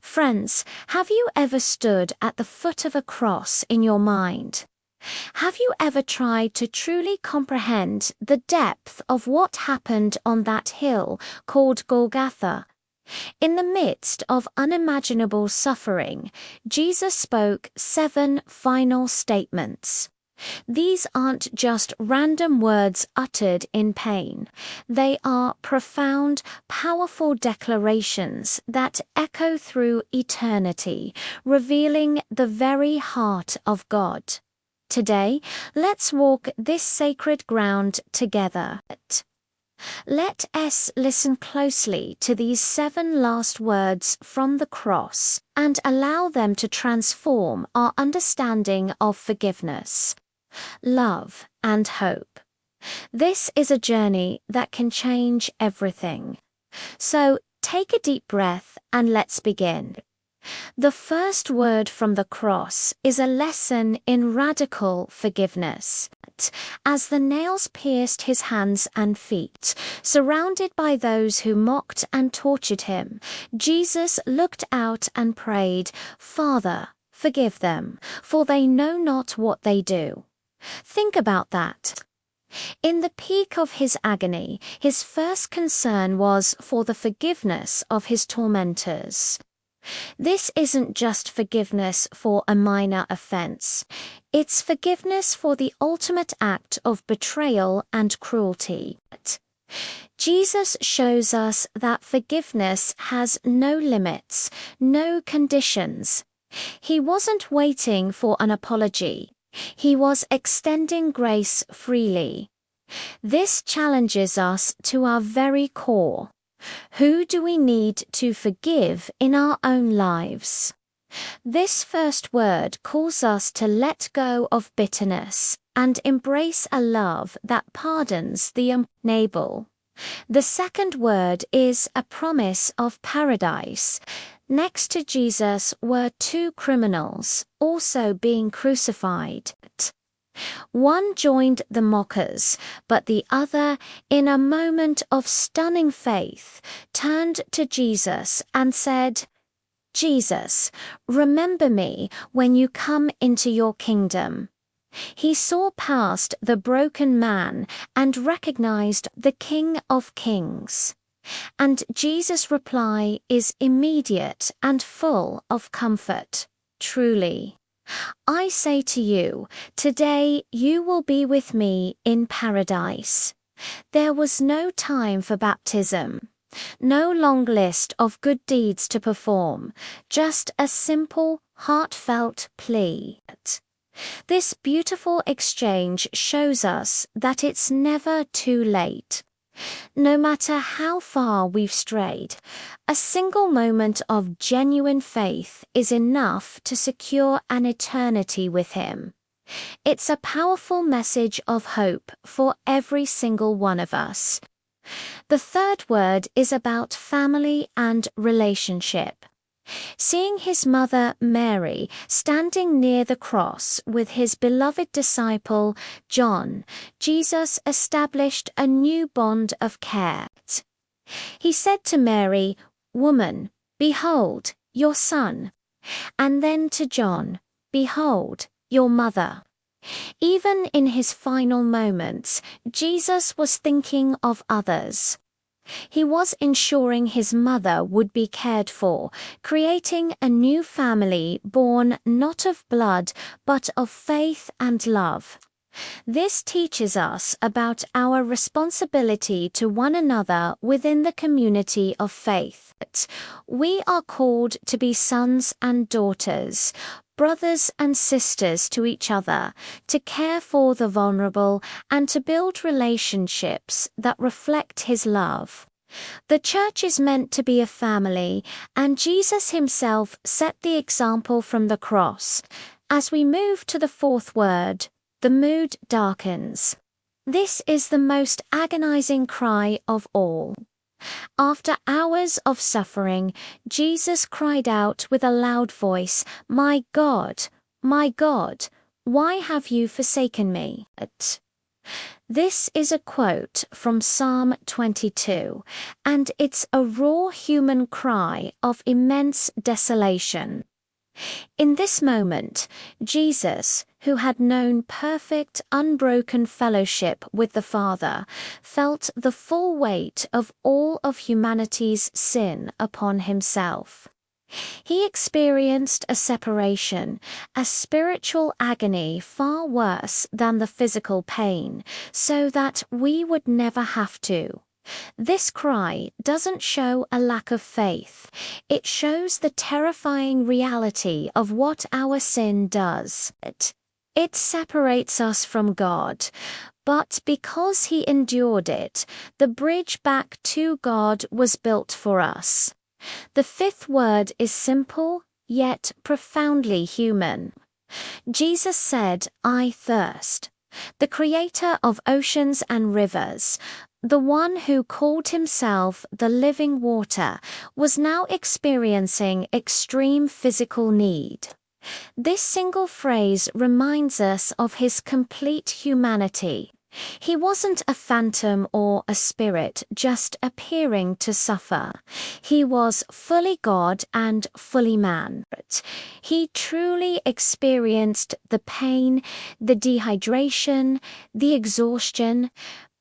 Friends, have you ever stood at the foot of a cross in your mind? Have you ever tried to truly comprehend the depth of what happened on that hill called Golgotha? In the midst of unimaginable suffering, Jesus spoke 7 final statements. These aren't just random words uttered in pain. They are profound, powerful declarations that echo through eternity, revealing the very heart of God. Today, let's walk this sacred ground together. Let us listen closely to these 7 last words from the cross and allow them to transform our understanding of forgiveness, love, and hope. This is a journey that can change everything. So, take a deep breath and let's begin. The first word from the cross is a lesson in radical forgiveness. As the nails pierced his hands and feet, surrounded by those who mocked and tortured him, Jesus looked out and prayed, "Father, forgive them, for they know not what they do." Think about that. In the peak of his agony, his first concern was for the forgiveness of his tormentors. This isn't just forgiveness for a minor offense. It's forgiveness for the ultimate act of betrayal and cruelty. Jesus shows us that forgiveness has no limits, no conditions. He wasn't waiting for an apology. He was extending grace freely. This challenges us to our very core. Who do we need to forgive in our own lives? This first word calls us to let go of bitterness and embrace a love that pardons the unable. The second word is a promise of paradise. Next to Jesus were 2 criminals, also being crucified. One joined the mockers, but the other, in a moment of stunning faith, turned to Jesus and said, "Jesus, remember me when you come into your kingdom." He saw past the broken man and recognized the King of Kings. And Jesus' reply is immediate and full of comfort. Truly, I say to you, today you will be with me in paradise. There was no time for baptism, no long list of good deeds to perform, just a simple, heartfelt plea. This beautiful exchange shows us that it's never too late. No matter how far we've strayed, a single moment of genuine faith is enough to secure an eternity with Him. It's a powerful message of hope for every single one of us. The third word is about family and relationship. Seeing his mother Mary standing near the cross with his beloved disciple John, Jesus established a new bond of care. He said to Mary, "Woman, behold, your son," and then to John, "Behold, your mother." Even in his final moments, Jesus was thinking of others. He was ensuring his mother would be cared for, creating a new family born not of blood, but of faith and love. This teaches us about our responsibility to one another within the community of faith. We are called to be sons and daughters, brothers and sisters to each other, to care for the vulnerable, and to build relationships that reflect His love. The church is meant to be a family, and Jesus Himself set the example from the cross. As we move to the fourth word, the mood darkens. This is the most agonizing cry of all. After hours of suffering, Jesus cried out with a loud voice, my God, why have you forsaken me?" This is a quote from Psalm 22, and it's a raw human cry of immense desolation. In this moment, Jesus, who had known perfect, unbroken fellowship with the Father, felt the full weight of all of humanity's sin upon himself. He experienced a separation, a spiritual agony far worse than the physical pain, so that we would never have to. This cry doesn't show a lack of faith. It shows the terrifying reality of what our sin does. It separates us from God, but because he endured it, the bridge back to God was built for us. The fifth word is simple, yet profoundly human. Jesus said, "I thirst." The creator of oceans and rivers, the one who called himself the living water, was now experiencing extreme physical need. This single phrase reminds us of his complete humanity. He wasn't a phantom or a spirit just appearing to suffer. He was fully God and fully man. He truly experienced the pain, the dehydration, the exhaustion.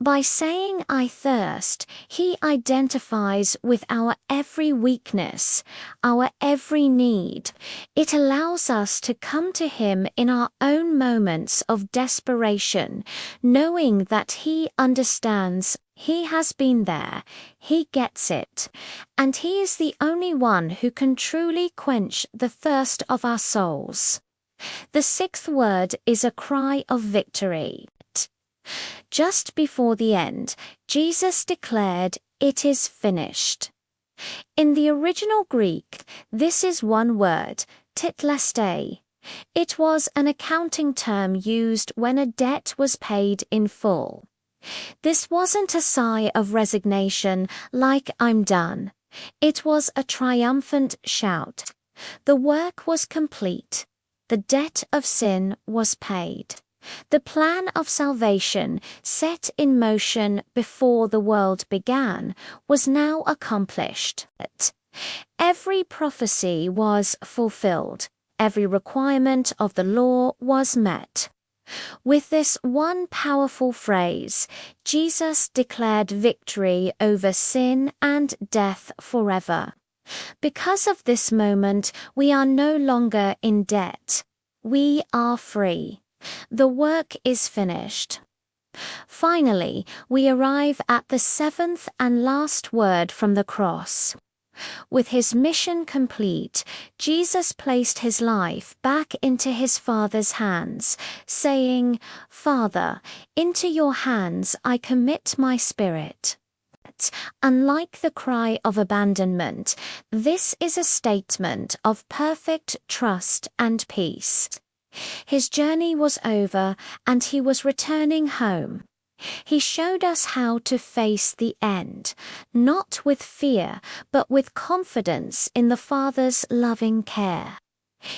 By saying "I thirst," he identifies with our every weakness, our every need. It allows us to come to him in our own moments of desperation, knowing that he understands, he has been there, he gets it, and he is the only one who can truly quench the thirst of our souls. The sixth word is a cry of victory. Just before the end, Jesus declared, "It is finished." In the original Greek, this is one word, tetelestai. It was an accounting term used when a debt was paid in full. This wasn't a sigh of resignation, like "I'm done." It was a triumphant shout. The work was complete. The debt of sin was paid. The plan of salvation, set in motion before the world began, was now accomplished. Every prophecy was fulfilled. Every requirement of the law was met. With this one powerful phrase, Jesus declared victory over sin and death forever. Because of this moment, we are no longer in debt. We are free. The work is finished. Finally, we arrive at the seventh and last word from the cross. With his mission complete, Jesus placed his life back into his Father's hands, saying, "Father, into your hands I commit my spirit." Unlike the cry of abandonment, this is a statement of perfect trust and peace. His journey was over, and he was returning home. He showed us how to face the end, not with fear, but with confidence in the Father's loving care.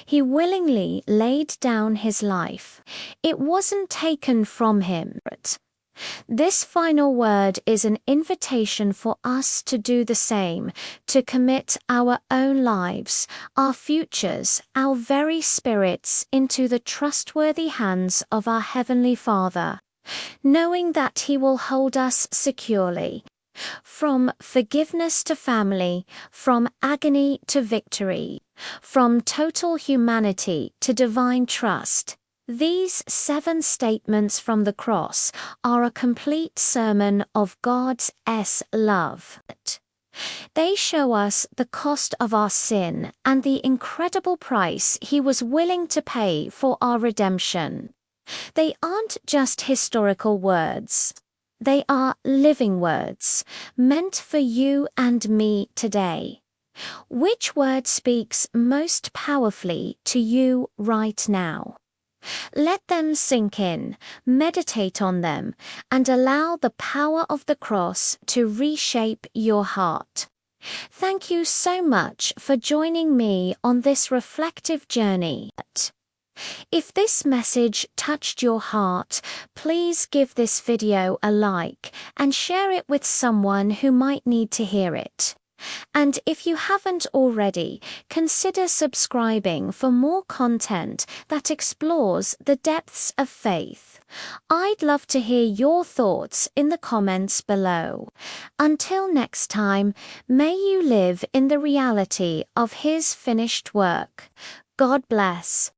He willingly laid down his life. It wasn't taken from him. This final word is an invitation for us to do the same, to commit our own lives, our futures, our very spirits into the trustworthy hands of our Heavenly Father, knowing that He will hold us securely. From forgiveness to family, from agony to victory, from total humanity to divine trust. These 7 statements from the cross are a complete sermon of God's love. They show us the cost of our sin and the incredible price He was willing to pay for our redemption. They aren't just historical words. They are living words, meant for you and me today. Which word speaks most powerfully to you right now? Let them sink in, meditate on them, and allow the power of the cross to reshape your heart. Thank you so much for joining me on this reflective journey. If this message touched your heart, please give this video a like and share it with someone who might need to hear it. And if you haven't already, consider subscribing for more content that explores the depths of faith. I'd love to hear your thoughts in the comments below. Until next time, may you live in the reality of His finished work. God bless.